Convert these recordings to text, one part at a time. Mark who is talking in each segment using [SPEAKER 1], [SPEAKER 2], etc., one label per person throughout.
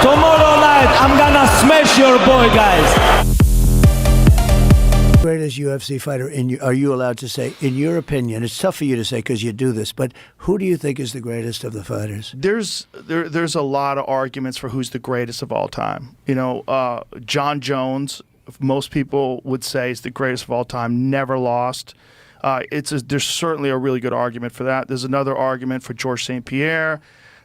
[SPEAKER 1] Tomorrow night, I'm gonna smash your boy, guys.
[SPEAKER 2] Greatest UFC fighter are you allowed to say, in your opinion? It's tough for you to say because you do this, but who do you think is the greatest of the fighters?
[SPEAKER 3] There's a lot of arguments for who's the greatest of all time. You know, John Jones, most people would say is the greatest of all time, never lost. There's certainly a really good argument for that. There's another argument for Georges St. Pierre.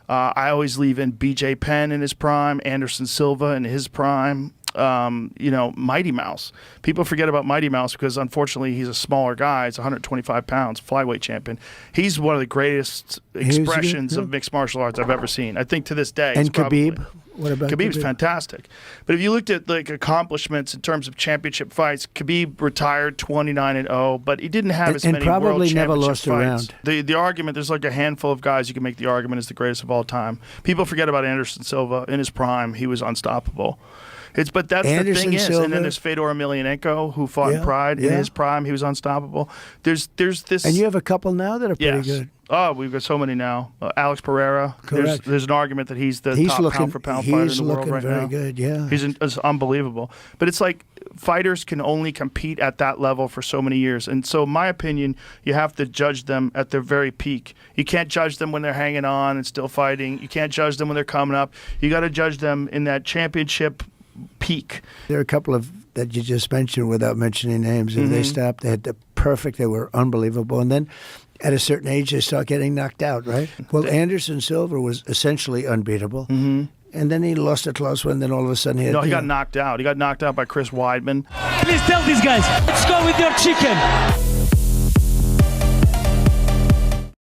[SPEAKER 3] I always leave in BJ Penn in his prime, Anderson Silva in his prime. Mighty Mouse. People forget about Mighty Mouse because unfortunately he's a smaller guy. He's 125 pounds, flyweight champion. He's one of the greatest expressions of mixed martial arts I've ever seen. I think to this day.
[SPEAKER 2] And Khabib? What about
[SPEAKER 3] Khabib's
[SPEAKER 2] Khabib?
[SPEAKER 3] fantastic. But if you looked at like accomplishments in terms of championship fights, Khabib retired 29-0, but he didn't have as many world
[SPEAKER 2] probably
[SPEAKER 3] championship
[SPEAKER 2] never lost a
[SPEAKER 3] fights.
[SPEAKER 2] round.
[SPEAKER 3] The argument, there's like a handful of guys you can make the argument is the greatest of all time. People forget about Anderson Silva. In his prime, he was unstoppable. But that's
[SPEAKER 2] Anderson
[SPEAKER 3] the thing is,
[SPEAKER 2] Silva.
[SPEAKER 3] and then there's Fedor Emelianenko, who fought in Pride. In his prime, he was unstoppable. There's this,
[SPEAKER 2] and you have a couple now that are pretty good.
[SPEAKER 3] Oh, we've got so many now. Alex Pereira.
[SPEAKER 2] Correct.
[SPEAKER 3] There's an argument that he's the top pound for pound fighter in the world right now.
[SPEAKER 2] He's looking very good. Yeah,
[SPEAKER 3] it's unbelievable. But it's like fighters can only compete at that level for so many years, and so in my opinion, you have to judge them at their very peak. You can't judge them when they're hanging on and still fighting. You can't judge them when they're coming up. You got to judge them in that championship peak.
[SPEAKER 2] There are a couple of that you just mentioned without mentioning names. If they stopped, they had the perfect, they were unbelievable. And then at a certain age, they start getting knocked out, right? Well, Anderson Silva was essentially unbeatable. And then he lost a close one, then all of a sudden
[SPEAKER 3] he got knocked out. He got knocked out by Chris Weidman.
[SPEAKER 1] Please tell these guys, let's go with your chicken.